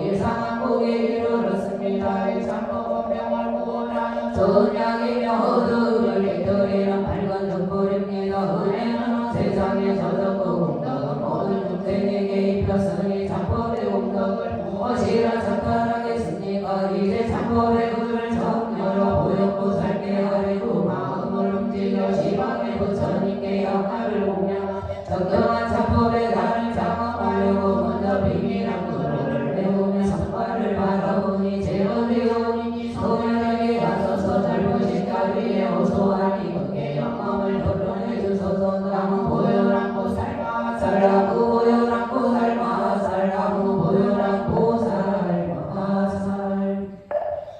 일상한 복에 이르렀습니다. 이 참고 병을 구원하는 좋은 약이며 어두움을 깨뜨리는 밝은 등불입니다. 은혜는 세상에 젖었고 공덕은 모든 중생에게 입혔으니 참법의 공덕을 무엇이라 찬탄하겠습니까? 이제 참법의 글을 처음 열어 보였고 살게 하려고 마음을 움직여 시방의 부처님께 영화를 공양 정경한 참법의 단을 장엄하려고 먼저 비밀한 글을 외우며 성과를 바라보니 제어되오니 소멸하게 가서서 젊으신 자리에 호소하니 그게 영감을 드러내 주소서. 나무 보혈하고 삶아 살라고 보혈하고 삶아 살라고 보혈하고 삶아 살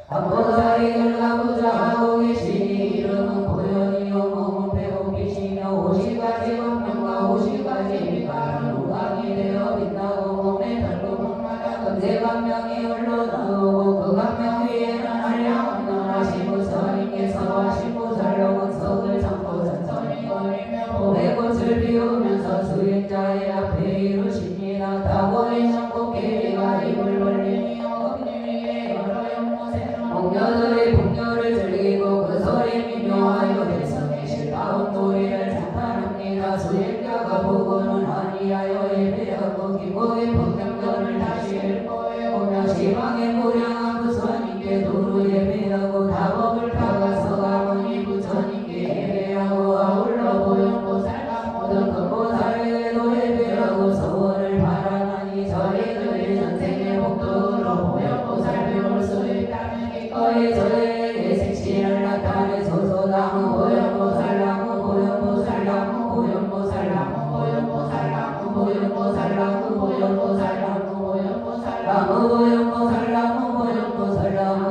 한보살이 글라부자하고 계시니 이름은 보혈이요 몸은 배고프시며 50가지 법명과 50가지 빛깔은 우강이 되어 빛나고 몸의 별구멍마다 금세 감명이 흘러나오고 그 감명 위에는 한량없는 하시무사님께서 하시무살령은 석을 참고 천천히 거리며 봄의 꽃을 피우면서 수행자의 앞에 이루십니다. 타고인 성꽃개리가 입을 벌리니 어금니 위에 여러 연못에는 공녀들이 풍녀를 즐기고 그 소리 미묘하여 대성의 실바운 도리를 찬탄합니다. 수행자가 보고는 아니하여 예배하고 기고의 법경전을 다시 읽고 외우며 시방의 무량한 부처님께 도로 예배하고 다법을 파가서 가문이 부처님께 예배하고 아울러 보현보살과 모든 큰보살에게도 예배하고 소원을 바라나니 저희들의 전생의 복덕으로 보현보살 배울 수 있다면 기꺼이 저희에게 색신을 나타내소서. 나무 보현보살 나무 보현보살 나무 보현보살 나무 보현보살 나무 보현보살 나무 보현보살 나무 보현보살 나무 보현보살 나무 보현보살 나무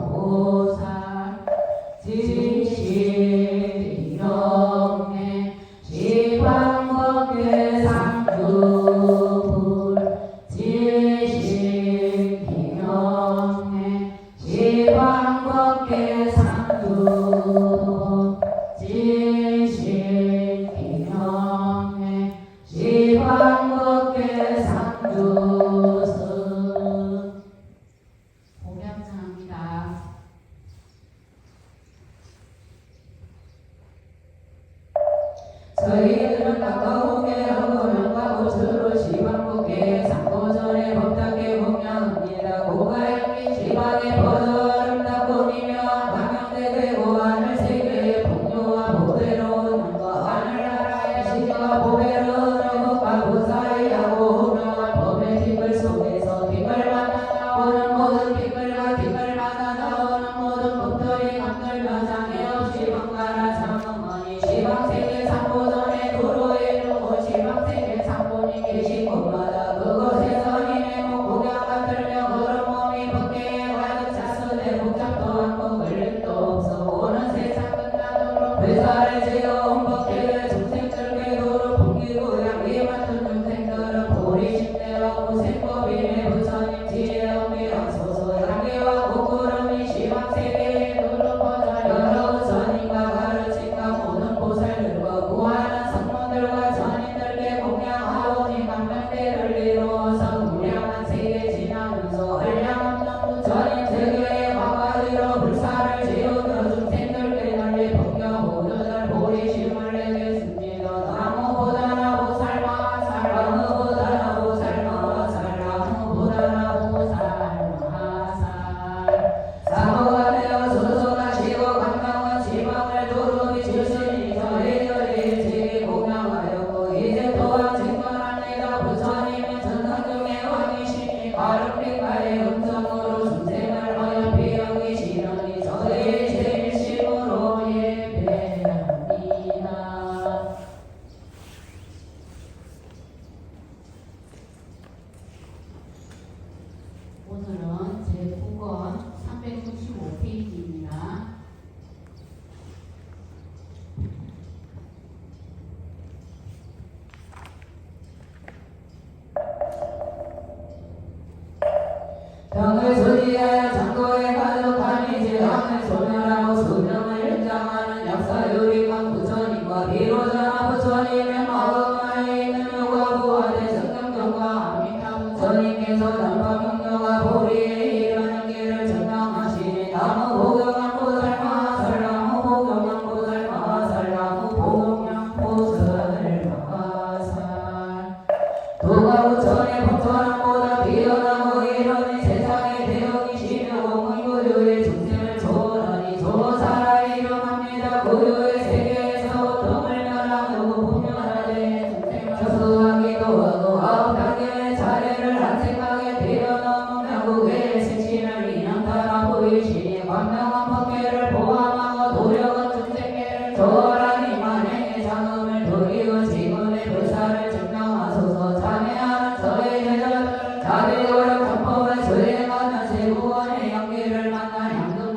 보현보살 진실이렁해 시방법계 상주불 진실이렁해 시방법계 상주불 진실이렁해 시방법계 상주승 복양청합니다. 저희들은 가까우게 하고 명과 고추로 시방복에 상고전에 법답게 공양합니다. 고가영미 시방에 퍼져 아름답고이며 광명대되고 하늘세계의 풍요와 보배로운 영과 하늘나라의 시와 보배로운 의복과 무사히하고 후명한 법의 뒷글 속에서 뒷글마다 나오는 모든 뒷글과 뒷글마다 나오는 모든 법들이 남들며 장애 없이 번갈아 장엄하니 시방세계 상고전에 도로에 두고 시방세계 상고니 계신 곳마다 그곳에서 이내 목구경 받들며 걸음 몸이 법계에 가득 찼으되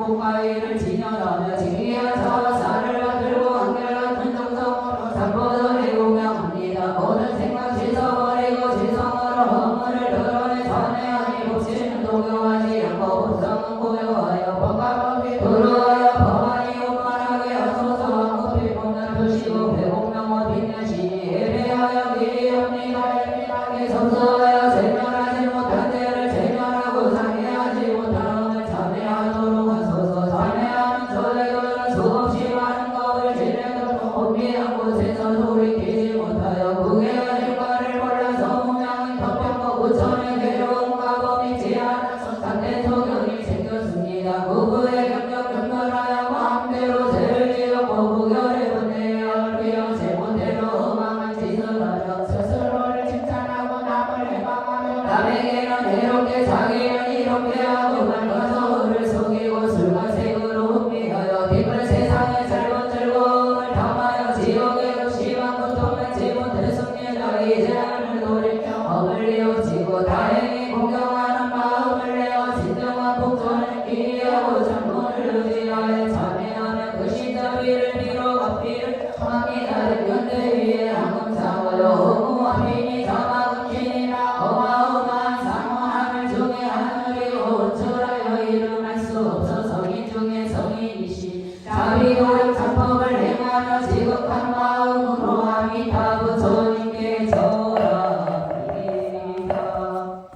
꽃가위를 진열하며 지기한 자와 쌀을 만들고 한결같은 정성으로 삼보전에 공양합니다. 모든 생각 씻어버리고 지성으로 허물을 드러내 전해하니 복시는 동요하지 않고 본성은 고요하여 법과법이 도로하여 법안이 오만하게 하소서. 황급히 본을 푸시고 배공명과 빛내시니 예배하여 기리합니다. 예민하게 성소하여 제멸하지 못한 죄를 제멸하고 장애하지 못하는 참회하도록 하소서. 참회하는 저희들은 수없이 많은 겁을 지내도록 혼미한 곳에서 돌이키지 못하여 구개의 일과를 몰라서 문양은 덮였고 구천의 괴로운 마법이 지하나서 상대 소경이 생겼습니다. 부부의 경력 경멸하여 마음대로 죄를 지었고 구결의 분내에 얽히어 제멋대로 험한 짓을 하여 스스로를 칭찬하고 남을 해방하며 남에게는 해롭게 자기는 이롭게 하고 말과 서울을 속이고 술과 색으로 흥미하여 뒷을 세상에 짧은 즐거움을 담아여 지옥에도 심한 고통을 지 못했습니다. 이제 하늘 돌이켜 업을 이어지고 다행히 공경하는 마음을 내어 진정한 복전을 기리하고 장문을 의지하여 참회하며 그 신자비를 비로 앞비를 청하기 다른 연대 위에 항공상으로 의무와 빈이 자막음신이나 어마어마한 상호하늘 중에 하늘이고 운출하여 이름할 수 없어 성인 중에 성인이시 자비로운 작법을 행하며 지극한 마음으로 아미타부 조님께 절하리이다.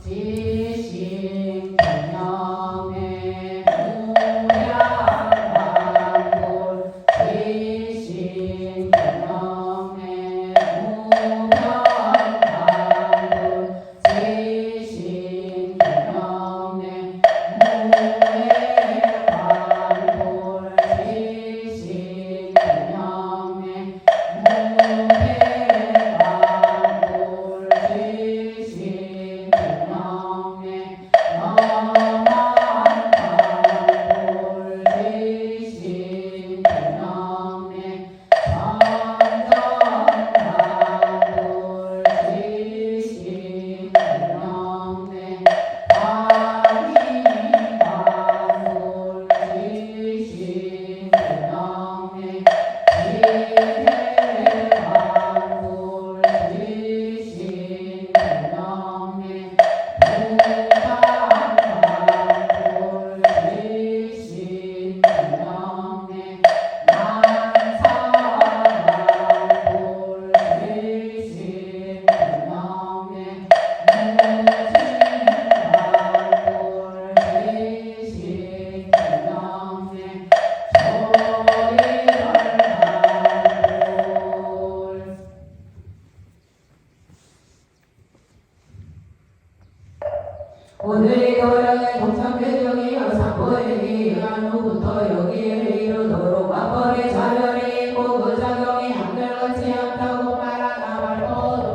지신 경영의 무량만골 지신 경영의 무량만골 지신 경영의 무해반골 지신 경영의 무해반골 지신 경영의 너만반골 지신 경영의 천전반골 지신 경영의 반이반골 지신 경영의 지혜반골 지신 경영의 부탄반골 지신 경영의 만사반골 지신 경영의 무진반골 지신 경영의 소리발반골. 오늘이 도량의 동창대정이여 삼보에 이르한 후부터 여기에 이르도록 마법의 자별이 있고 그 작용이 한결같지 않다고 말하나 말고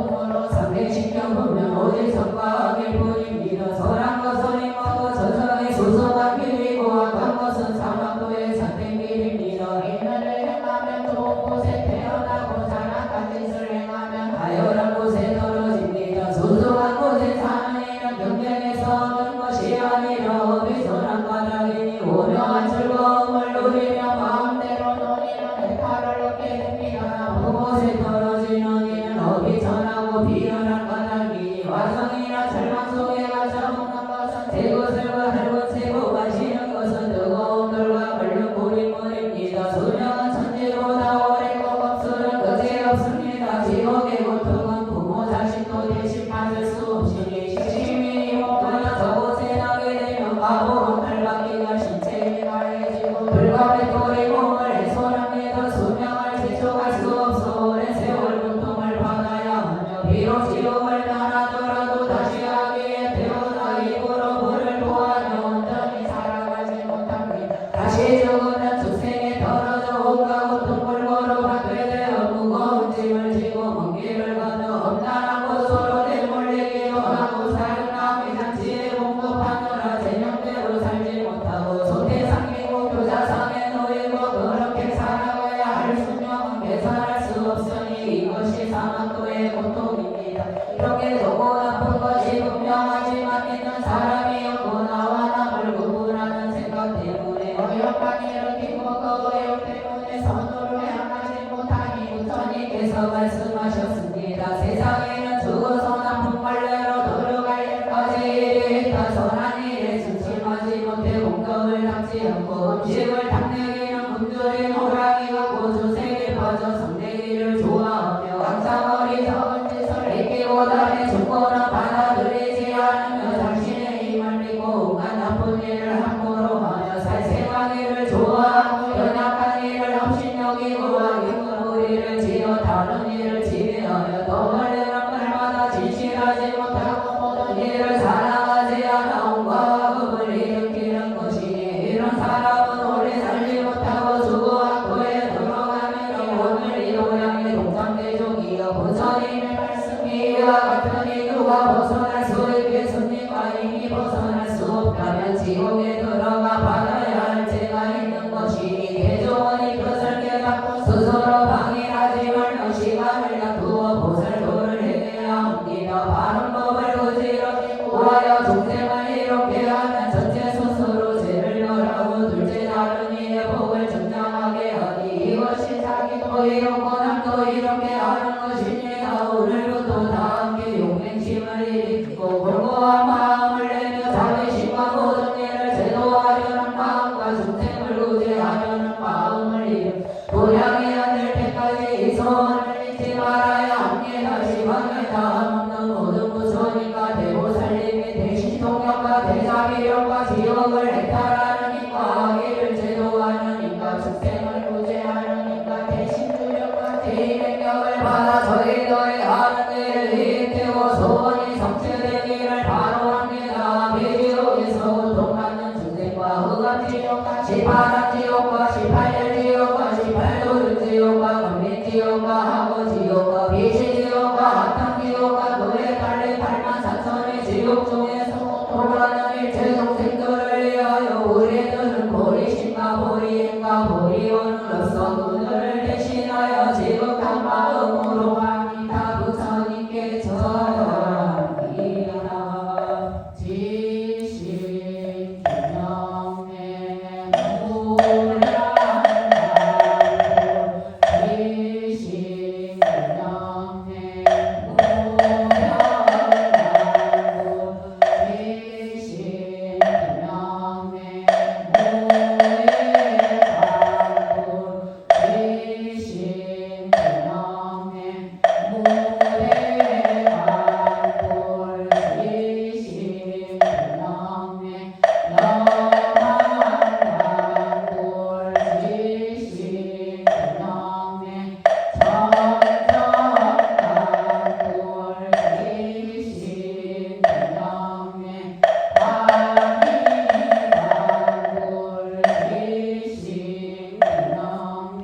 눈으로 상대신경 보면 오직 성과 악일 뿐입니다. 선한 것은 임하고 저성의 수성한 길이고 악한 것은 사막도의 산된 길입니다. 인을 행하면 좋은 곳에 태어나고 잔악한 짓을 행하면 하열한 곳에 떨어집니다. 수성한 곳에 사는 이는 경쟁에서 얻는 것이 아니라 업이 선한 까닭이니 오묘한 즐거움을 누리며 마음대로 노리는 해탈을 얻게 됩니다. 그곳에 떨어지는 이는 업이 선하고 비열한 까닭이니 화성이나 절망 속에 가서 먹는 것은 새것을과 붉은새고 마시는 것은 뜨거운 돌과 끓는 고리물입니다. 수명은 천지보다 오래고 법술은 그지 없습니다. 지옥의 고통은 부모 자식도 대신받을 수 없으니 시심이 못하여 저곳에 나게 되면 바보로 달받기가 신체에 가해지고 불감의 돌이 몸을 훼손합니다. 수명을 지속할 수 없어 오랜 세월 고통을 받아야 하며 비록 지옥을 면하더라도 다시 하기에 태어나 입으로 불을 보아며 온전히 살아가지 못합니다. 다시 죽으면 주생에 떨어져 온갖 고통 골고루 받게 되어 무거운 짐을 지고 먼 길을 가며 험난한 곳으로 내몰리기도 하고 사는 남의 잔치에 공급하느라 제명대로 살지 못하고 소태상이고 교자상에 놓이고 그렇게 살아가야 할 수명은 계산할 수 없으니 이것이 사막도의 고통입니다. 이렇게 좋고 나쁜 것이 분명하지만 믿는 사람이 없고 나와 남을 구분하는 생각 때문에 어여방이를 피고 그 어여 때문에 선으로 향하지 못하니 부처님께서 말씀하셨습니다. 세상에는 죽어서 나쁜 말레로 돌아갈 일까지 일이 있다. 선한 일에 중심하지 못해 공덕을 닦지 않고 음식을 탐내기는 굶주린 호랑이가 고주색에 빠져 성내기를 좋아하며 항상 어리석은 짓을 익히고 다니 죽고는 받아들이지 않으며 자신의 힘을 믿고 온갖 나쁜 일을 함부로 하며 살생한 일을 좋아하고 연약한 일을 업신여기고 악행은 무리를 지어 다른 일을 지배하며 더 멀리는 말마다 진실하지 못하고 모든 일을 사랑하지 않아 온갖 악업을 일으키는 것이니 이런 사람은 오래 살지 못하고 죽어 악도에 들어가면 영혼을 이로양의 동상대종이여 부처님의 말씀이 이와 같으니 누가 벗어날 수 있겠습니까? 이미 벗어날 수 없다면 지옥에 들어가 받아야 할 죄가 있는 것이니 대종은 이것을 깨닫고 스스로 방해하지 말며 시간을 다투어 보살도를 행해야 합니다. 바른 법을 의지롭게 구하여 중생을 이롭게 하면 첫째 스스로 죄를 멸하고 둘째 다른 이의 복을 증정하게 하니 이것이 자기도 이롭고 남도 이롭게 하는 것입니다. 오늘부터 다 함께 용맹심을 일으키고 공고한 마음을 내며 자비심과 모든 일을 제도하려는 마음과 중생을 의지하려는 마음을 이루고 도량이 안 될 때까지 이 소원을 잊지 말아야 합니다. 시방에 다함없는 모든 무서니까 대보살님이 대신통력과 대자비력과 지옥을 해탈하는 힘과 악의를 제도하는 힘과 중생을 구제하는 힘과 대신주력과 대인행력을 받아 저희들의 하는 일을 일으키고 소원이 성취되기를 바로합니다. 비지옥에서 고통받는 중생과 흑암지옥과 18암지옥과 18열지옥과 18도륙지옥과 금민지옥과 하고지옥과 비시지옥과 하탕지옥과 그에 달린 84,000의 지옥 중에서 고통하는 일체众생들을 위하여 우리들은 보리심과 보리행과 보리원으로서 그들을 대신하여 지극한 마음으로 합니다. 부처님께 절하리라. 지신 경명의 무량하고 지신 경명의 무량하고 지신 경명의 무량하고 지신 경명의 무량하고 지신 경명의 영원한골 지신 경명의 천정한골 지신 경명의 화미한골 지신 경명의 지혜한골 지신 경명의 보람한골 지신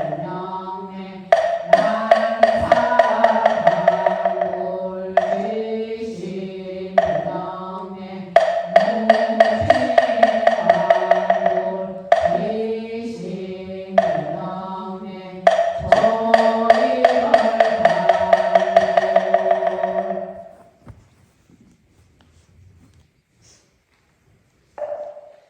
경명의 난사한골 지신 경명의 무지한골 지신 경명의 조이벌한골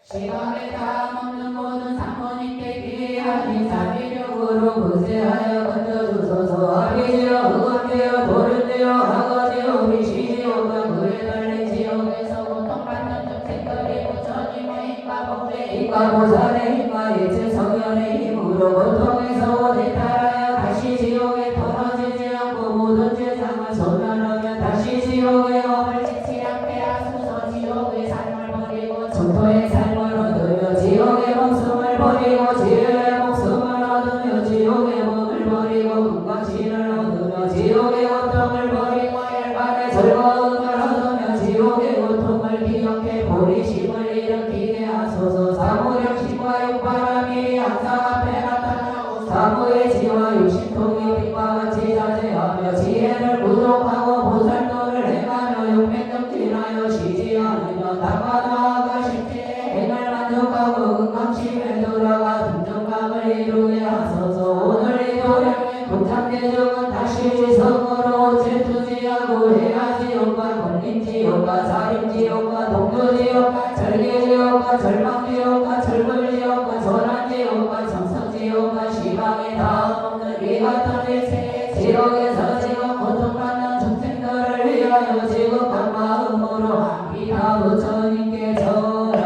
시간에 다함없는 모든 사모님께 기하니 자비력으로 구제하여 건져주소서. 아비지여 흑암지여 도른지여 악어지여 비시지여가 그에 달린 지옥에서 고통받는 중생들이 부처님의 힘과 법의 힘과 보살의 힘과 일체 성현의 힘으로 고통에서 대탈하여 다시 지옥에 떨어지지 않고 모든 죄상을 소멸하며 다시 지옥의 업을 짓지 않게 하소서. 지옥의 삶을 버리고 정토의 삶을 얻으며 지옥의 목숨을 버리고 지혜의 목숨을 얻으며 지옥의 몸을 버리고 금과 진을 얻으며 지옥의 고통을 버리고 열반의 즐거움을 얻으며 지옥의 고통을 기억해 보리심을 일으키게 하소서. 사무력 신과 육바람이 항상 앞에 나타나고 사무의 지와 육신통이 빛과 같이 자제하며 지혜를 구속하고 보살도를 행하며 용맹정진하여 쉬지 않으며 다가 나아가 십지의 행을 만족하고 금강심에 들어가 등정감을 소원을 이루게 하소서. 오늘 이 도량의 동창대적은 다시 성으로 질투지하고 해야지옥과 권린지옥과 살인지옥과 동료지옥과 절개지옥과 절망지옥과 절골지옥과 전환지옥과 정성지옥과 시방의 다음 없는 이 같은 일생에 지옥에서 지금 고통받는 중생들을 위하여 지극한 마음으로 합니다. 부처님께 절합니다.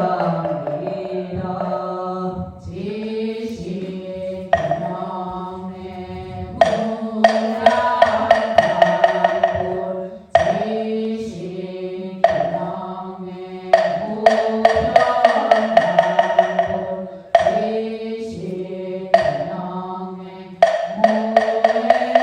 지신 명례 무량탄불 지신 명례 무량탄불 지신 명례 무량탄불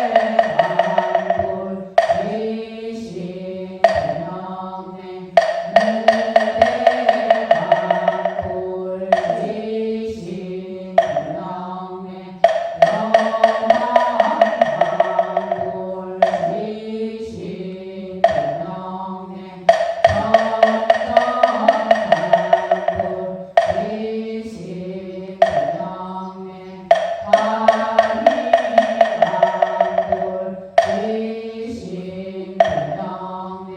지신 명례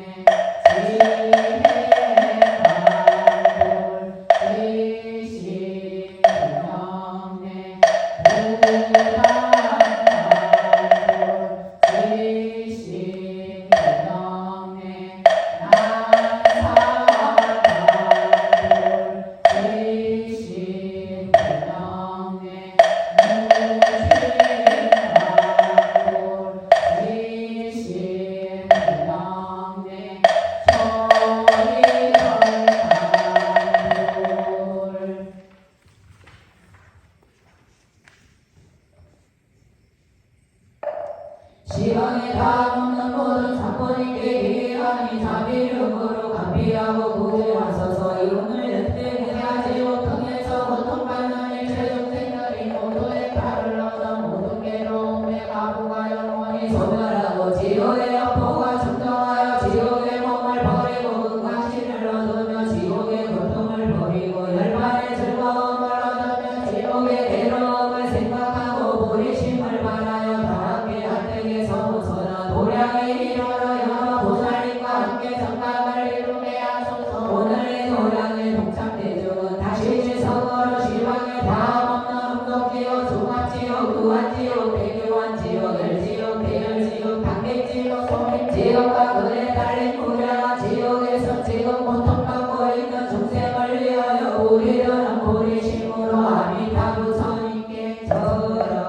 시방에 다음 없는 모든 사건에게 기하니 자비력으로 감비하고 구제하소서. 이혼을 엿되게 하지 못통해서 고통받는 일체 중생들이 모두의 발을 얻어 모든 괴로움에 가부가 영원히 소멸하고 지옥의 여포가 청정하여 지옥의 몸을 버리고 건강신을 얻으며 지옥의 고통을 버리고 열반의 즐거움을 얻으며 지옥의 괴로움을 생각하고 보리심을 바라여 다 함께 하늘에서 벗어나 도량에 이르러 보살님과 함께 성각을 이루게 하소서. 오늘의 도량의 동창대중은 다시 성으로 시방에 다음 없는 음독지옥 중합지옥 두한지옥 대교환지옥 열지옥 대열지옥 단객지옥 소민지옥과 그에 달린 무량한 지옥에서 지금 고통받고 있는 중생을 위하여 우리들은 보리심으로 아미타 부처님께 절합니다.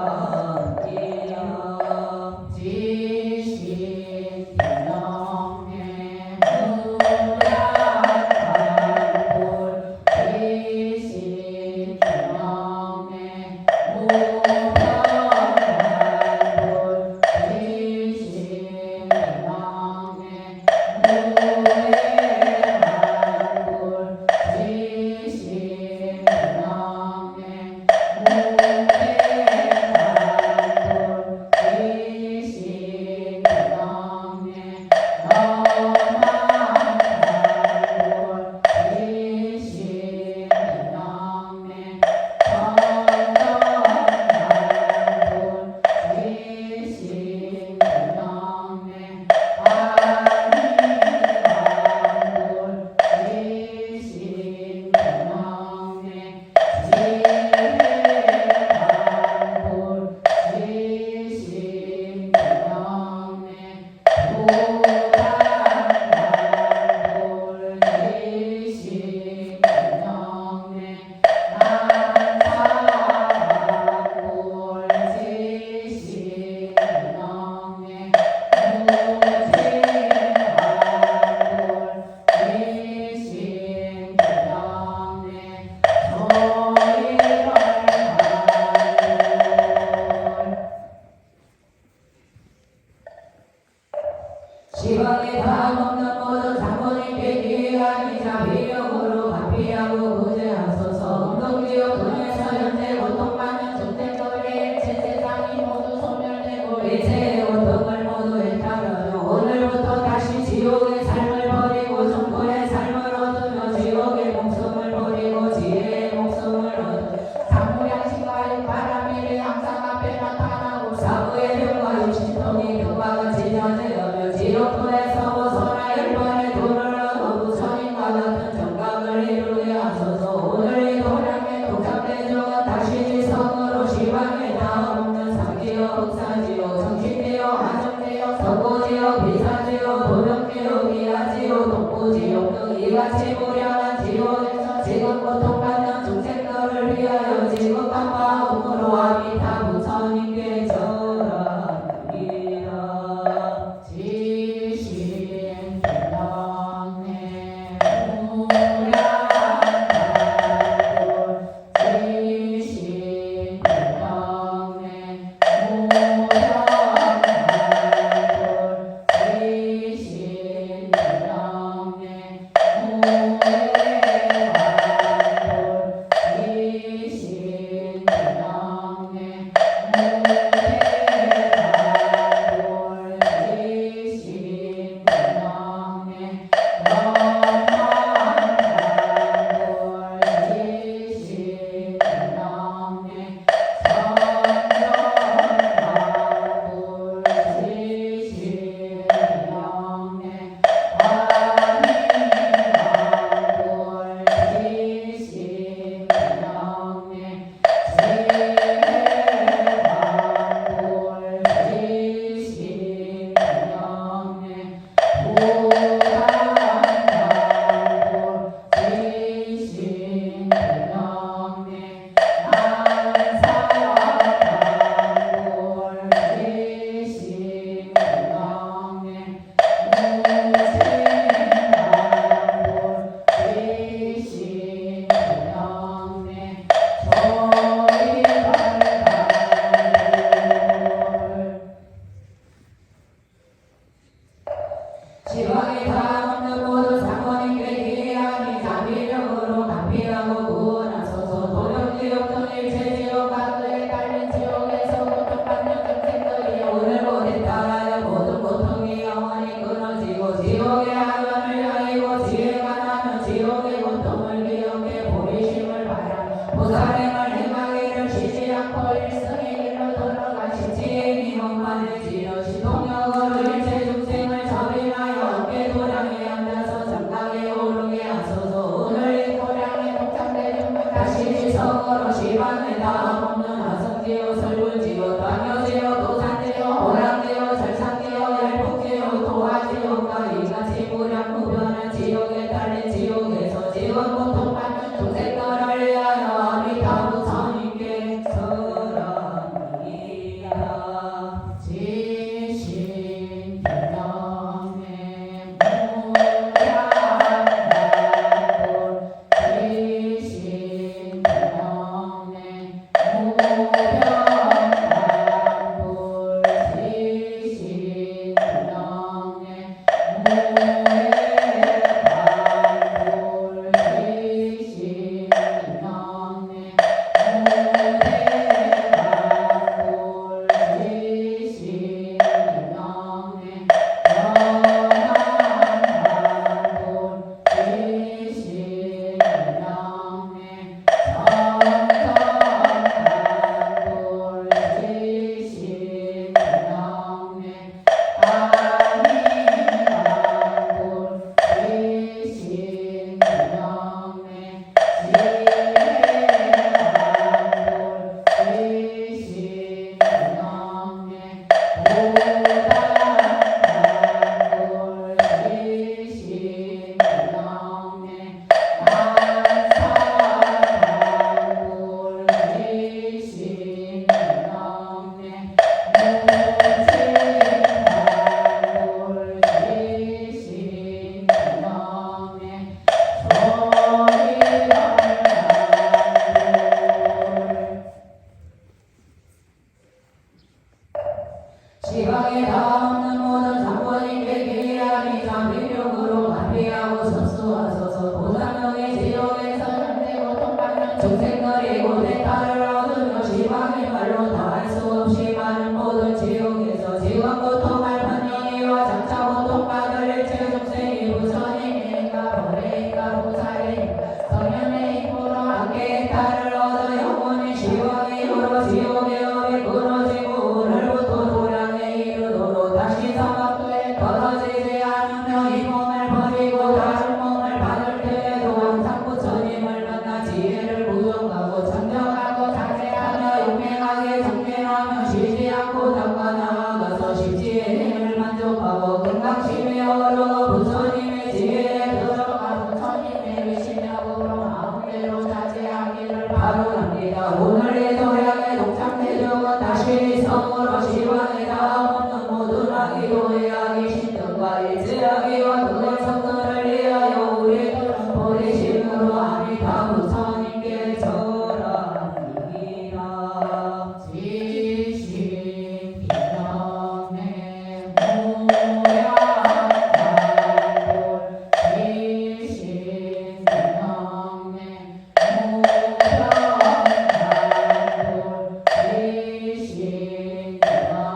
지신 명례 무량탄불 지신 명례 무량탄불 지신 명례 고통이 금과 같이 자제하며 지옥불에서 벗어나 열반의 돈을 얻어 부처님과 같은 정각을 이루게 하소서. 오늘 이 도량의 독작대조가 다시 지성으로 시방에 닿아먹는 상지역 흑사지역 정신지역 하정지역 석고지역 비사지역 도명지역 이하지역 동부지역 등 이같이 무량한 지역에서 지금 고통받는 중생들을 위하여 지극한 마음으로 아미타 부처님께 절하리라. 지신 불량의 무량한 지신 불량의 무량한 지신 불량의 지방에 닿아먹는 모든 사모님께 기회하니 자비력으로 간피하고 구원하소서. 도령지역 등 일체지역 가운데 딸린 지역에서 고통받는 중생들이 오늘 못에 따라여 모든 고통이 영원히 끊어지고 지옥의 악연을 여의고 지혜가 나는 지옥의 고통을 기억해 보리심을 바라. 보살행을 행하기를 쉬지 않고 일승의 길로 돌아가시 지혜 미혹만을 지어 시동력으로 일체 중생을 자비하여 함께 도량에 앉아서 정당에 오르게 하소서. 오늘 이 도량에 독작되는 다시 지성으로 시방에 닿아먹는 화성지요 설불지요 당여지요 도산지요 호랑지요 절상지요 열폭지요 도화지요가 이같이 무량 무변한 지옥에 딸린 지옥에서 지원 고통받는 중생들을 위하여 아미타 부처님께 절하리라. 지신 불량의 무량한 지신 불량의 무량한 지신 불량의 지방에 닿아먹는 모든 상권인께 기회하니 자비력으로 간피하고 선수하소서. 도산명의 지옥에서 현대 고통받는 중생들이 고대 딸을 얻으며 지방의 말로 다할 수 없이 많은 모든 지옥에서 지금 고통할 판명이와 장차 고통받을 일체 중생이 부처님이니까 벌레니까 보살이니까 성령의 힘으로 함께 딸을 얻어 영원히 시원히 이루어 지옥의 업이 끊어지고 오늘부터 도량에 이르 성으로 시방에 다 없는 모든 악의도의 악의 신등과 일제악의와 그의 성들을 위하여 우리들은 보리심으로 아미타 부처님께 절하니라. 지신 비명의 무량단골 지신 비명의 무량단골 지신 비명의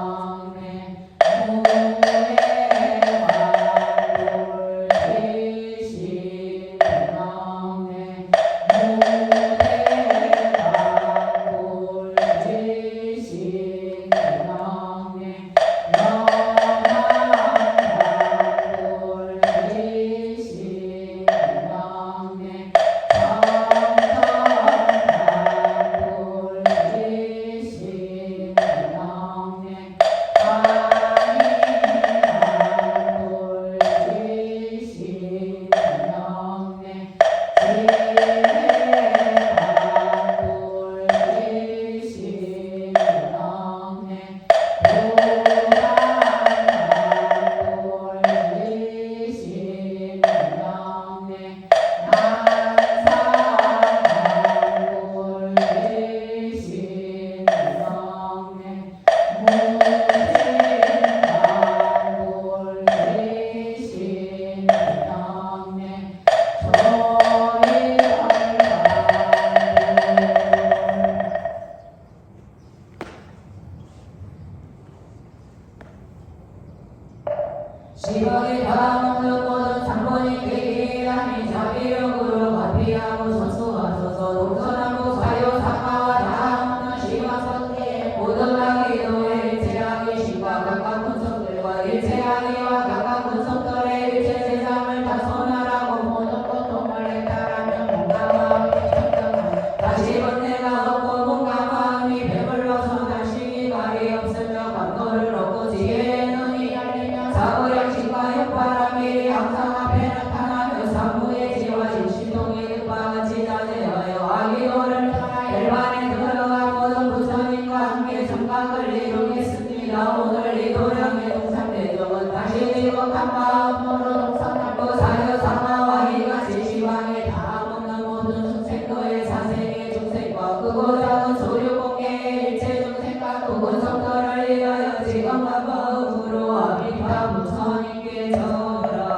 시방에 다 없는 모든 상권이 하니 자비력으로 화피하고 선수하소서. 동서남북 사요 사마와 다 없는 시방성에 모든 악의도의 일체악의 신과 각각 군성들과 일체악의와 각각 군성들의 일체 세상을 다 소멸하고 모든 고통을 해탈하며 문감마음이 청정한 다시 번뇌가 없고 문감마음이 배불러서 단식이 말이 없으며 감도를 얻고 지혜의 눈이 열리며 사고량신과 역바람이 항상 앞에 나타나며 사무의 지와 진신동의 득과 같이 자제하여 악의도를 떠나 열반에 들어가 모든 부처님과 함께 성각을 이루겠습니다. 오늘 이 도량의 동상대종은 다시 즐겁한 마음으로 동상하고 사여 사마와 이같이 시방에 다 없는 모든 중생도의 사생의 중생과 크고 작은 소류공계의 일체 중생과 크고 성도를 위하여 지금과 마음으로 아미타 부처님께 절합니다.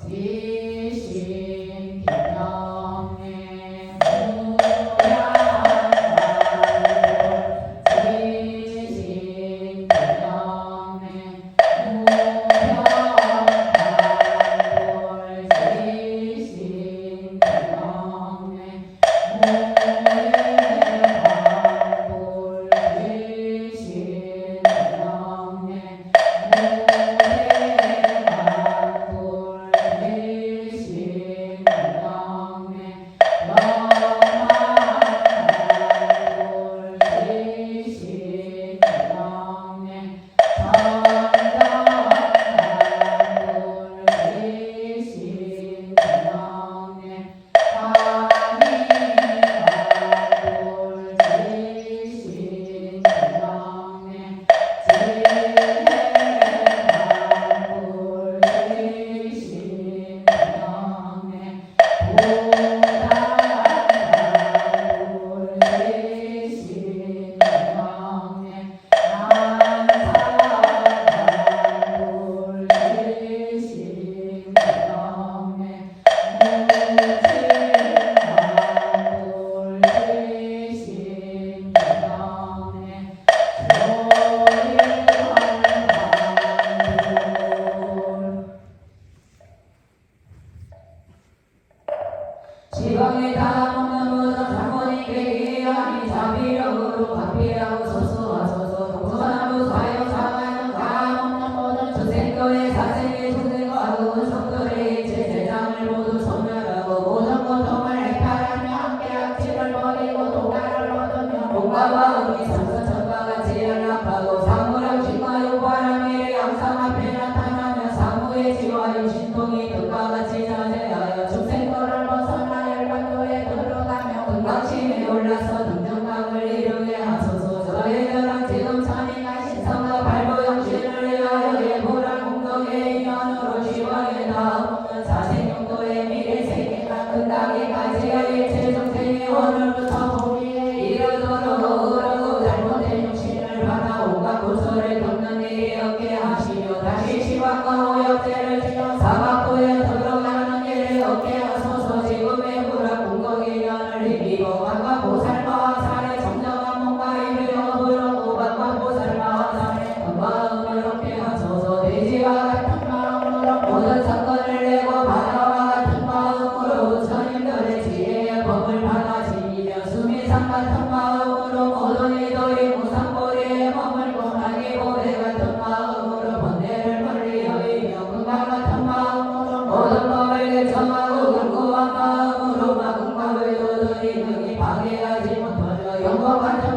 지신 비명의 무량단골 지신 비명의 무량단골 지신 비명의 무량단골 지신 비명의 지방에 다 없는 모든 상권이 되게 하니 자비력으로 화피하고 서수하소서. 동서남북 사요 사마는 다 없는 모든 중생도의 사생의 중생과 그은 성들의 일체 세상을 모두 소멸하고 모든 고통을 해탈하며 함께 악취를 버리고 도가를 얻으며 몸과 음이 삼선천과 같이 연락하고 사무량신과 육바람이 항상 앞에 나타나며 사무의 지와 육신통이 득과 같이 자제하여 중생도를 벗어나 열반도에 들어가며 금강심에 올라서 등등각을 이루게 하소서.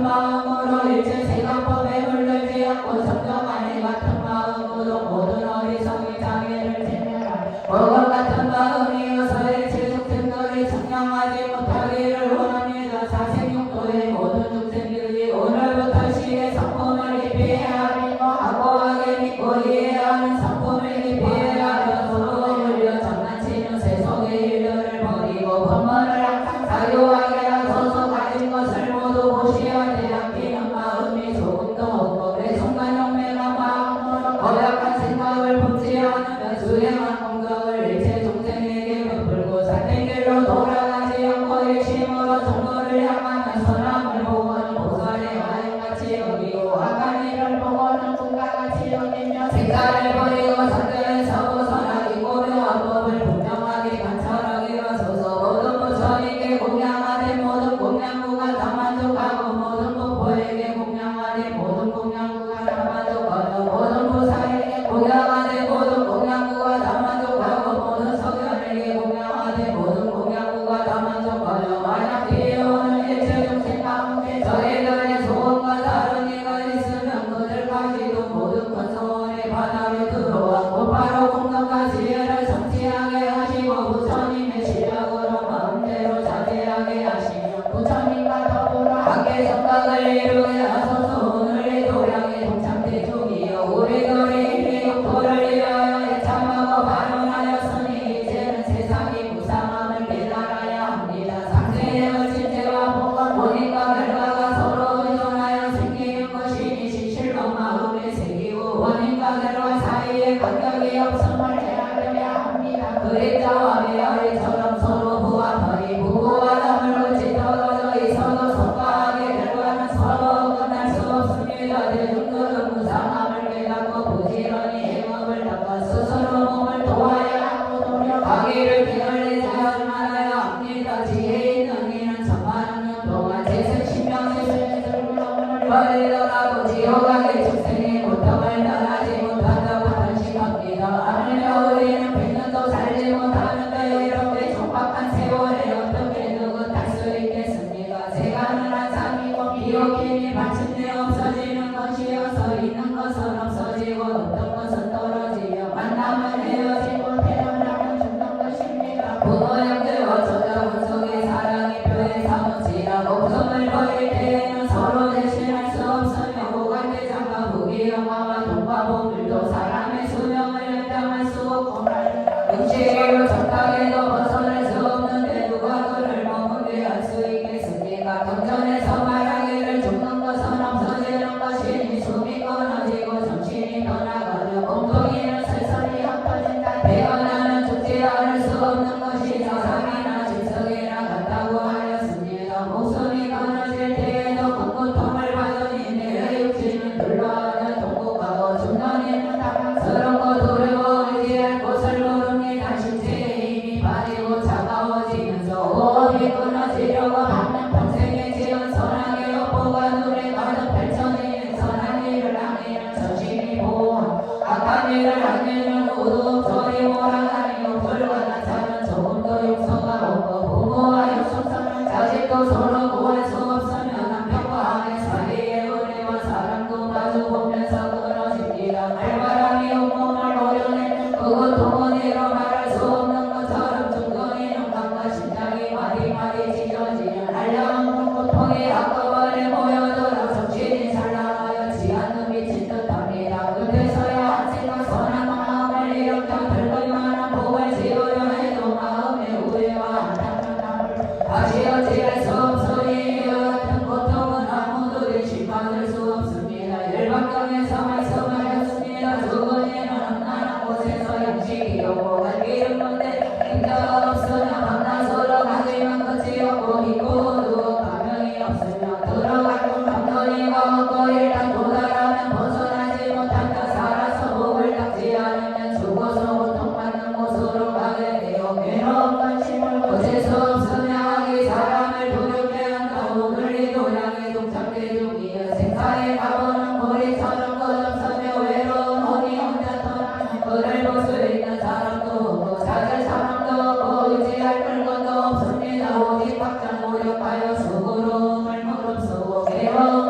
마음으로 일체 생각법에 물들지 않고 정정하니 같은 마음으로 모든 어리석이 장애를 제멸하니 그것 같은 마음이어서 일체 중생들이 청량하지 못하기를 원합니다. 사생육도의 모든 중생들이 오늘부터 시의 성품을 깊이 헤아리고 확고하게 믿고 이해해야 하는 성품을 깊이 헤아려 서로 흘려 장난치는 세속의 일들을 버리고 법문을 항상 사유하게 하소서. 가진 것을 모두 보시어내 아끼는 마음이 조금도 없고 내 순간 용맹한 마음으로 거역한 생각을 품지 않으면 수행한 공덕을 일체 중생에게 베풀고 살된 길로 돌아가지 않고 일심으로 종로를 향하는 선함을 보고는 보살의 아행같이 여기고 악한 일을 보고는 꿈과 같이 여기며 생사를 버리고 선들에서 벗어나기 고려 합법을 분명하게 관찰하게 하소서. 모든 부처님께 공양하되 모든 공양구가 다 만족하고 모든 부포에게 공양하되 모든 공양구가 다 만족하고 모든 부사에게 공양하되 모든 공양구가 다 만족하고 모든 석연에게 공양하되 모든 공양구가 다 만족하여 만약 뒤에 오는 일체 중생 가운데 저희들의 소원과 다른 이가 있으면 그들까지도 모든 건소원의 바닥에 들어와 곧바로 공덕과 지혜를 성취하게 하시고 부처님의 시력으로 마음대로 자제하게 하시며 부처님과 더불어 함께 성각을 이루게 하소서. 오늘의 도량의 동참대중이여 우리들이 일리육도를 위하여 애참하고 발언하였으니 이제는 세상이 무상함을 깨달아야 합니다. 상세의 의심제와 복원 원인과 결과가 서로 의존하여 생기는 것이니 실실로 마음에 새기고 원인과 결과 사이에 간격이 없음을 헤아려야 합니다. 그림자와 메아리처럼 서로 부합하니 부부와 담을 같이 떨어져 있어도 성과하게 결과는 서로 끝날 수 없습니다. 대중들은 무상함을 깨닫고 부지런히 행업을 닦아 스스로 몸을 도와야 하고 노력하기를 게을리지 말아야 합니다. 지혜 있는 이는 천만 년 동안 재생 신명의 세상을 버리더라도 지옥하게 중생의 고통을 면하지 못한다고 단식합니다. 하물며 우리는 100년도 살지 못하는데 이렇게 촉박한 세월에 어떻게 느긋할 수 있겠습니까? 세간은 한상이고 비옥힘이 마침내 없어지는 것이어서 있는 것은 없어지고 없던 것은 떨어지며 만나면 헤어지고 태어나면 죽는 것입니다. 부모 형제와 저자 원속의 사랑이 뼈에 사무치라. 목숨을 버릴 때에는 서로 대신할 수 없으며 호관대장과 부귀영화와 동과보물도 사람의 수명을 연장할 수 없고 음식으로 적당해도 벗어날 수 없는데 누가 그를 머물게 할 수 있겠습니까? 경전에서 말하기를 죽는 것은 없어지는 것이니 숨이 끊어지고 정신이 떠나가며 공동이는 슬슬이 흩어진다. 태어나면 죽지 않을 수 없는 것이 사상이나 질석이나 같다고 하였습니다. 목숨이 끊어질 때에도 큰 고통을 받으니 내 육신은 불러하는 동국하고 죽는 이는 당황스럽고 두려워 의지할 곳을 모릅니다. 신체의 힘이 빠지고 차가워지면서 호흡이 끊어지려고 하는 평생에 지은 선악의 업보가 눈에 가득 펼쳐지는 선한 일을 하기는 정신이 보호 악한 일을 하기는 우두 소리 몰아다니고 불과 나타는 조금도 용서가 없고 부모와 육속사는 자식도 서로 구할 수 없으며 남편과 아내 사이의 은혜와 사랑도 마주보면서 끊어집니다. 말바람이 온몸을 오려내는 그것 동원이로 말할 수 없는 것처럼 중동이는 감과 심장이 마디마디 찢어지는 한량없는 고통이 한꺼번에 모여들어 정신이 산란하여 않는 미친 듯합니다. 그때서야 한 생각 선한 마음을 일으켜 들끓만한 복을 지으려 해도 마음의 우애와 안타까움을 다시 어찌할 수 없으니 이와 같은 고통은 아무도 일심받을 수 없습니다. 열반경에서 말씀하셨습니다. 죽은 이는 험난한 곳에서 양식이 없고 갈기는 건데 인자가 없으나 만나서로 가지만 끝이 없고 있고 누워 가명이 없으며 들어가는 감동이가 없고 일단 도달하면 벗어나지 못한다. 살아서 목을 닦지 않으면 죽어서 고통받는 곳으로 가게 되어 괴로운 관심을 고칠 수 없으며 하기 사람을 두렵게 한다. 오늘 이 도량의 동참대중이여 생사의 가보는 고리처럼 끝없으며 외로운 혼이 혼자 떠나는 그를 볼 수 있는 사람도 없고 찾을 사람도 없고 의지할 물건도 없습니다. 오직 박장 노력하여 수고로움을 무릅쓰고 괴로움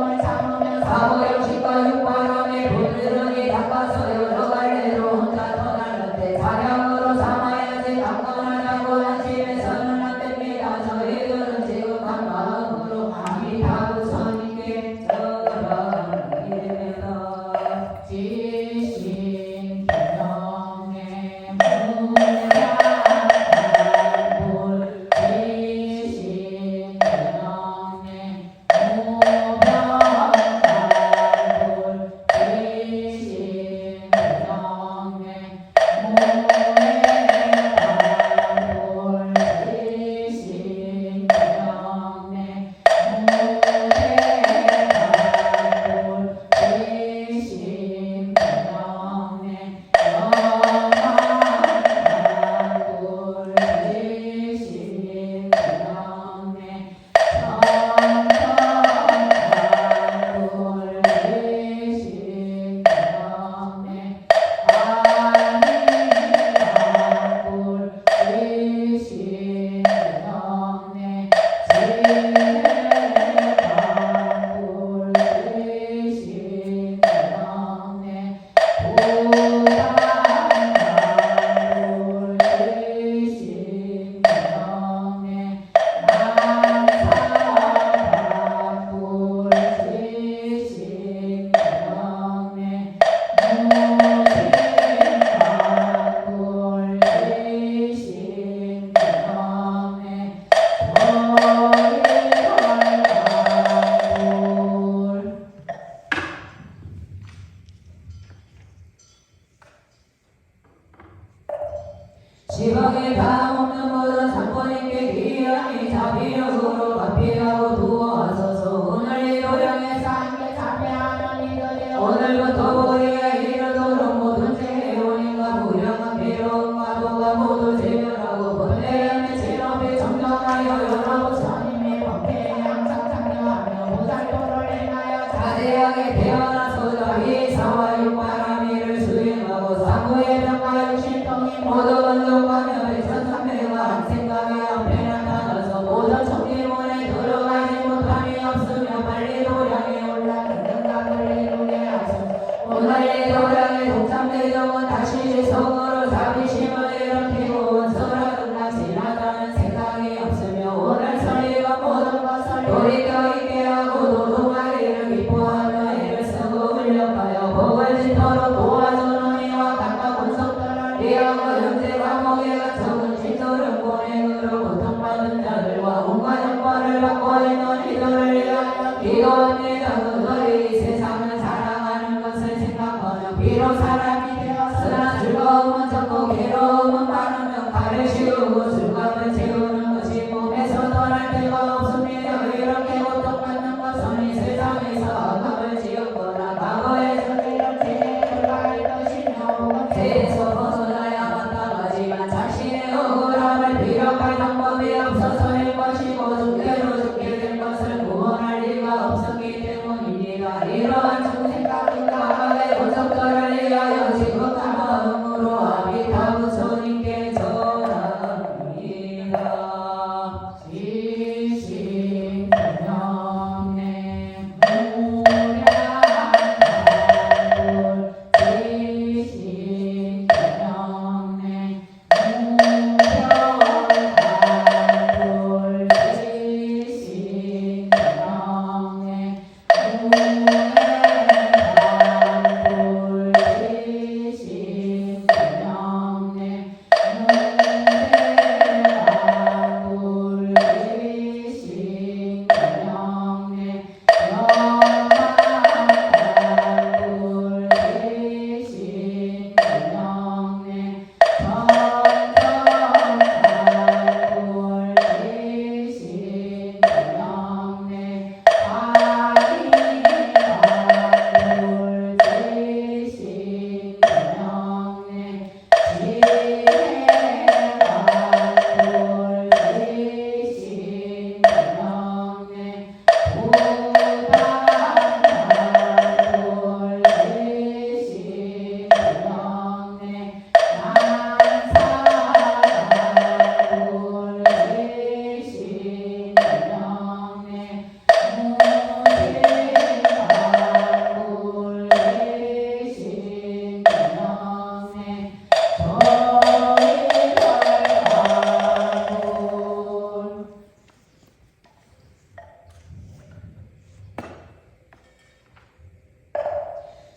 지방에 다 없는 모든 상권인께 기한이 자비력으로 갚이하고 두어하소서. 오늘 이 도량에 쌓인게 자폐하는 이들이 오늘부터 우리의 이르도록 모든 재해원인과 불량한 비로움과 도가 모두 제멸하고 번뇌의 제롭이 정정하여 여러 부처님의 법회에 항상 참여하며 보살도를 행하여 자대하게 태어나서 자비의 사와 육바라미를 수행하고 사무의 병과 육신통이 모두 원동하며 백천삼백과 한생각의 앞에 나타나서 모든 청기문에 들어가지 못함이 없으며 빨리 도량에 올라가는 능각을 이루게 하소서. 오늘 이 도량의 동참대정은 다시 지성으로 자비심을 일으키고 원수라든가 지나가는 생각이 없으며 오늘 설리가 모든 것을 돌이켜 있게 하고 도동하기를 기뻐하며 애를 쓰고 흘려가여 복을 짓도록 도와주는 이와 각각 본성들을 이하고 형제와 목에가 적은 시설은 권행으로 고통받은 자들과 온갖 형벌을 받고 있는 이들을 위하여 기도합니다. 그들이 세상을 사랑하는 것을 생각하며 비록 사람이 되었으나 즐거움은 적고 괴로움은 많으며 가를 씌우고 즐거움을 채우는 것이 몸에서 떠날 데가 없습니다. 이렇게 고통받는 것은 이 세상에서 악업을 지었거나 과거의 선의를 죄를 할 것이며 죄에서 벗어나야 마땅하지만 자신의 억울함을 비력할 방법이 없어서일 것이고 죽게로 죽게 된 것을 구원할 리가 없었기 때문입니다. 이러한 중생각과 악의 본성들을 위하여 지극한 마음으로 아비타 부처님께 전합니다.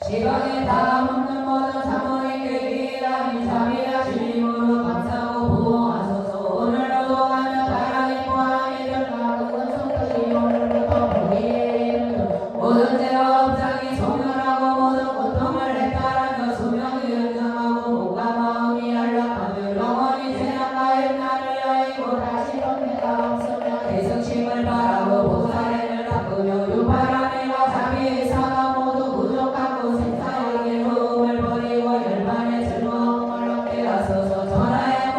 지방에 다 없는 모든 사모님께 기하니 자비하신 힘으로 감사하고 보호하소서. 오늘로 동하며 바라기 포함이 될까 그건 성들이 오늘부터 보기에 모든 죄와 업장이 소멸하고 모든 고통을 해탈하며 수명이 연장하고 몸과 마음이 안락하며 영원히 재난과의 날을 여의고 다시 번뇌가 없으며 대성심을 바라고 보살행을 닦으며 유파람이와 자비의 사가 모두 부족하고 생사의 괴로움을 버리고 열반의 즐거움을 얻게 하소서. 전하의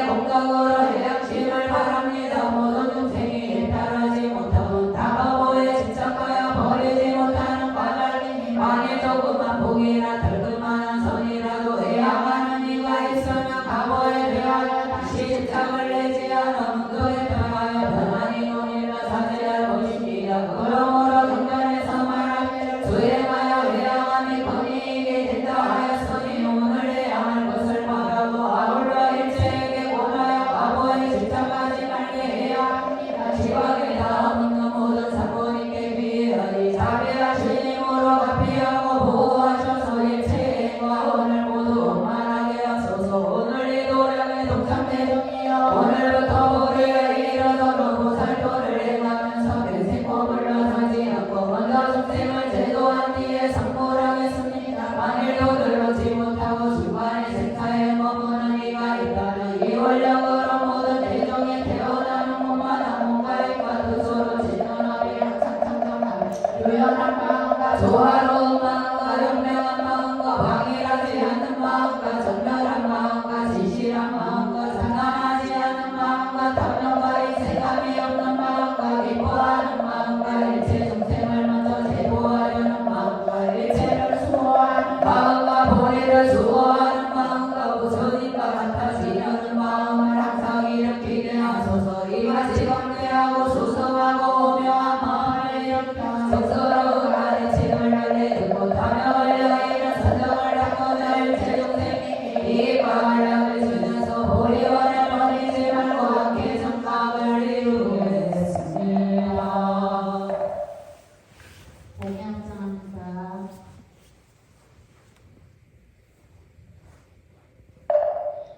세상의 공덕으로 해양심을 바랍니다. 모든 중생이 따르지 못하면 다바보에 집착하여 버리지 못하는 까닭이니 만일 조그만 복이나 덜그만한 선이라도 해양하는 이가 있으면 가보에 대하여 다시 집착을 내지 않아 문도에 변하여 변하니 논이라 사제할 것입니다. 그러므로 경전에서 말하기를 수행하여 해양함이 권위이게 된다 하였으니 오늘 해양할 것을 바라고 아울러 일체에게 권하여 가보에 집착하지 말게 해야 합니다. 지방에 닿는 모든 사건이께 비하니 자비하신 힘으로 가피하고 보호하셔서 일체과 오늘 모두 원만하게 하소서. 오늘 이 도량의 동참대중이여 오늘부터 우리의 이르도록 보살도를 행하면서 변색고 물러서지 않고 먼저 중생을 제도한 뒤에 상고하겠습니다. 만일도 들어지 못하고 중간에 생사에 머무는 이가 있다면 이 원력으로 모든 대중이 태어나는 몸마다 뭔가일까 뜻으로 진언하며 항상 청정하며 유연한 마음과 조화로운 마음과 현명한 마음과 방해하지 않는 마음과 정렬한 마음과 진실한 마음과 장난하지 않는 마음과 탐욕과 인색함이 없는 마음과 기뻐하는 마음과 일체 중생을 먼저 제도하려는 마음과 일체를 수호하는 마음과 보리를 수호하는 마음과 부처님과 같아지려는 마음을 항상 일으키게 하소서. 이같이 관대하고 수성하고 오묘한 마음을 일으켜 적서로운 아래침을 날려 듣고 탐욕을 여기는 선정을 닦으며 일체 중생이 이 과활량을 주면서 보리원을 버리지 말고 함께 성각을 이루겠습니다. 복양성합니다.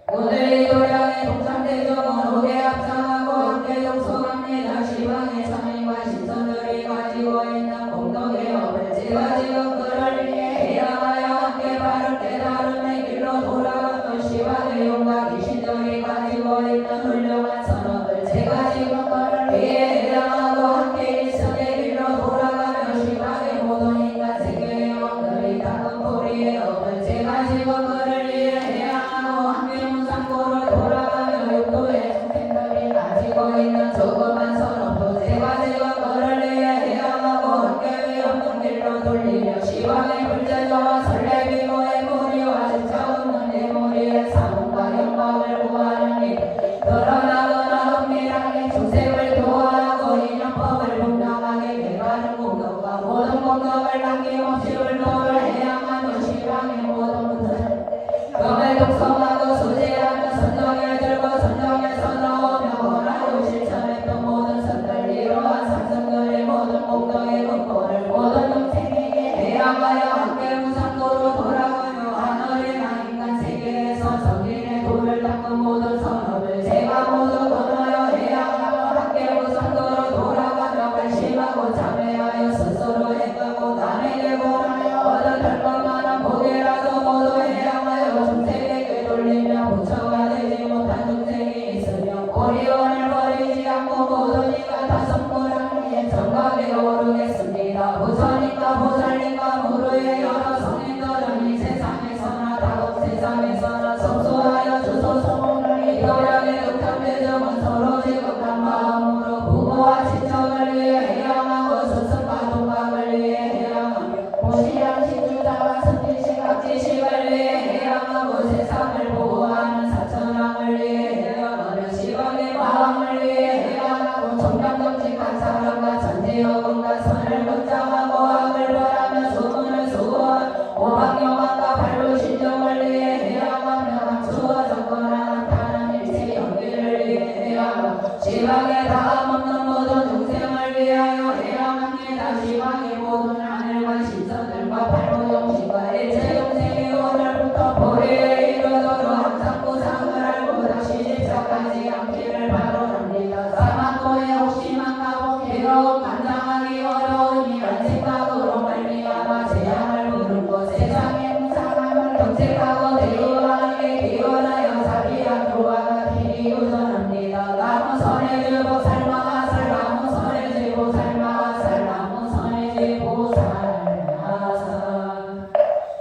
오늘 이 도량의 동참대중은 오게 합장하고 함께 동성합니다. 시방의 선인과 신선들이 가지고 있는 공덕의 업을 제가 지금 그를 위해 해양하여 함께 바를 깨달음의 길로 돌아가는 시방의 용과 귀신들이 가지고 있는 훌륭한 선업을 제가 지금 그를 위해 해양하고 함께 일성의 길로 돌아가며 시방의 모든 인간 세계의 왕들이 닦은 보리의 업을 제가 지금 그를 위해 해양하고 함께 문상고를 돌아가며 육도의 중생들이 가지고 있는 조그만 선업도 제가 지금 그를 위해 해양하고 함께 위없는 길로 돌리며 시방의 불제자와 설레비고의 머리와 진짜 없는 내 머리에 사문과 영광을 구하는 일 드러나거나 은밀하게 중생을 도하고 인연법을 분명하게 개가는 공덕과 모든 공덕을 남김없이 울도를 해양하며 시방의 모든 분들 금을 독성하고 수지하며 선정에 들고 선정에서 나오며 원하고 실천했던 모든 선들 이러한 삼성들의 모든 공덕의 근본을 모든 중생에게 해양하여 함께 무상도로 돌아가며 하늘이나 인간 세계에서 성인의 도를 닦은 모든 선업을 제가 모두 건너여 해양하며 함께 무상도로 돌아가며 발심하고 참회하여 스스로 행하고 남에게 권하여 얻은 덜만한 복이라도 모두 해양하여 중생에게 돌리며 부처가 되지 못한 중생이 있으며 보리원을 버리지 않고 모든 이가 다 성불한 위에 정각에 오르겠습니다. 부처님과 보살님과 무르의 여러 성인들은 이 세상에서나 다음 세상에서나 성소하여 주소 소문을 이 도량의 동참대중은 서로 지극한 마음으로 부모와 친척을 위해 해양하고 스승과 동갑을 위해 해양하며 보시양 신주자와 승진식 각지식을 위해 해양하고 세상을 보호하는 사천왕을 위해 해양하며 시방의 마음을 위해 해양하고 청정정직한 사람과 천지여금과 선을 권장하고 악을 벌하며 소문을 수고한 오박영왕과 발로신정을 위해 해양하며 감추어 적거나 나타난 일체 연기를 위해 해양하며 시방의 다음 없는 모든 중생을 위하여 해양합니다. 시방의 모든 하늘과 신선들과 발로용신과 일체 중생이 오늘부터 보리에 이르도록 항상 보상을 알고 다시 집착하지 않기를 바라옵니다. 사막도에 혹시만 가보 괴로운 감당하기 어려운 이런 생각으로 말미암아 재앙을 부르고 세상의 무상함을 경책하고 대의왕에게 기원하여 자비한 교화가 길이 우선합니다. 나무 선해질 보살마하살 나무 선해질 보살마하살 나무 선해질 보살마하살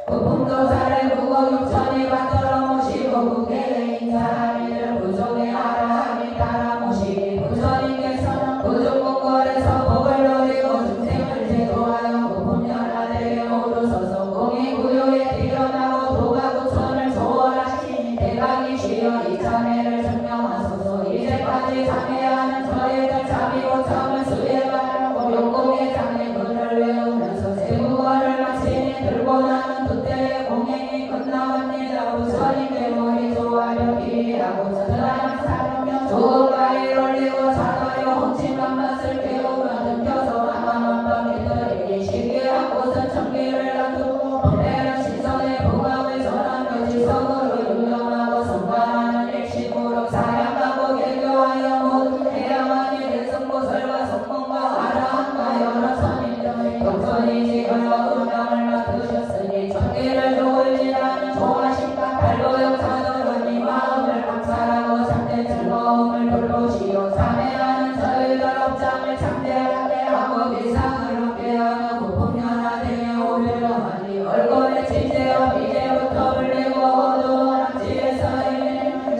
부품도살의 국어 육천이 받들어 모시고 국계의 인사하리를 부족의 조가에 올리고 사다리 홍침한 맛을 깨우며 느껴서 만방만방이들이 시기에 하고서 청기를 놔두고 보내는 신선의 부감을 선한 지성으로 유명하고 성관하는 일식으로 사양하고 개교하여 모두 해야만 이를 성보설과 성공과 아라한과 여러 선인들의 독선이 지어여 음양을 맡으셨으니 청기를 좋을지라는 좋아심과 발로역 사도르니 마음을 감사하고 참된 즐거움을 돌보시오 사매하는 저희들 업장을 참되하게 하고 비상을 얻게 하며 고풍연하되 오히려 하니 얼굴에 지제어 이제부터 불리고 어두운 앞지에서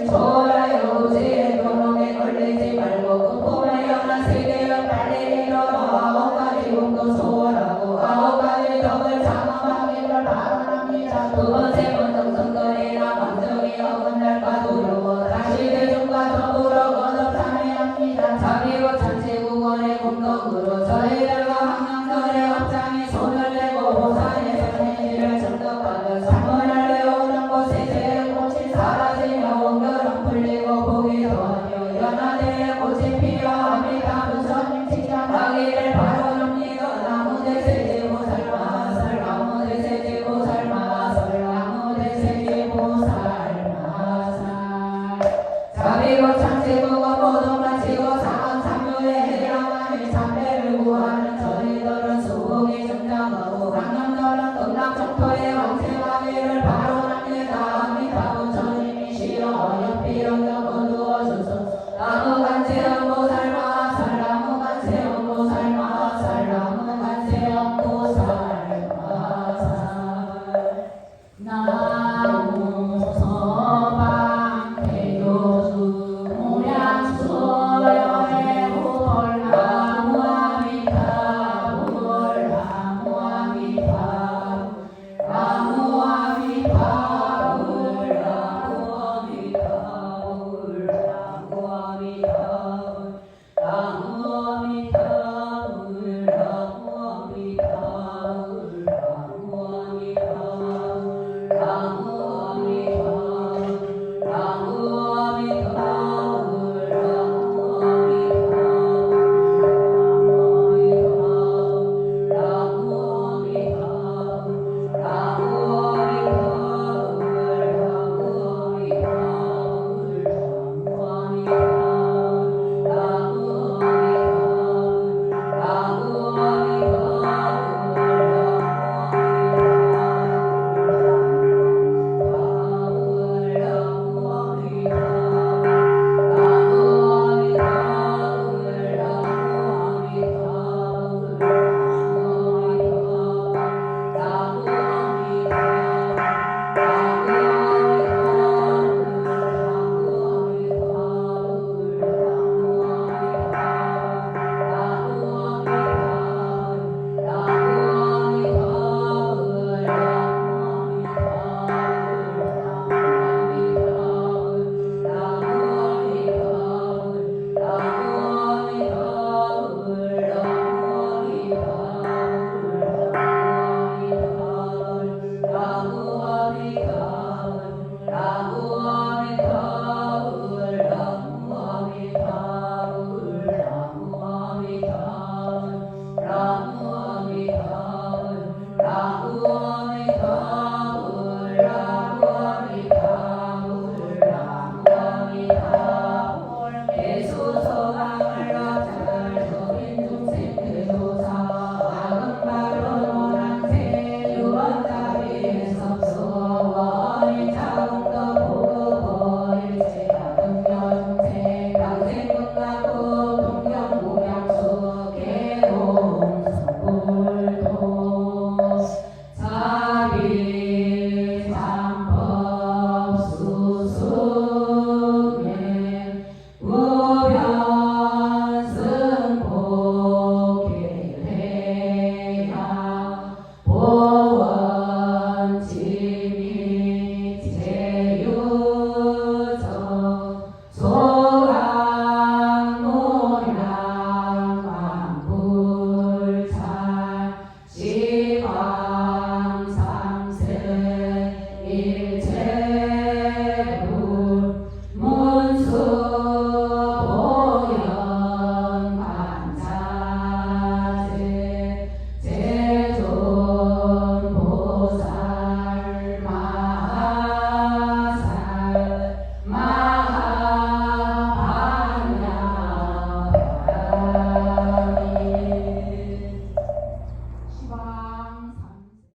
초라여 우지의 도롱에 걸리지 말고 그 꿈에 연한 세계여 빨리 일어나 아홉 가지 운도 소홀하고 아홉 가지 덕을 장엄하기를 바랍니다. 두 번 세 번 정성거리나 감정이 어긋날까 두려워 다시 대중과 더불어 거듭참회합니다. 자비로 잔치국원의 공덕으로 저희들과 학령들의 업장이 손을 내고 보산의 선행지를 정덕하며 산문을 내오는 곳에 제꽃이 사라지며 원결은 풀리고 복이 더하며 연화대에 꽃이 피어 아미타 부처님 칭찬하기를 바라옵니다. 나무대세지보살 마살 나무대세지보살 마살 나무대세지보살 마살 자비로 참치국원 모두 마치고 상원 삼류의 해양만의 참배를 구하는 저희들은 수복이 증장하고 강남들은 극락청토의 왕생하기를 바라옵니다. 아미타 부처님이시여 어여삐 영역 거두어주소 나무간지는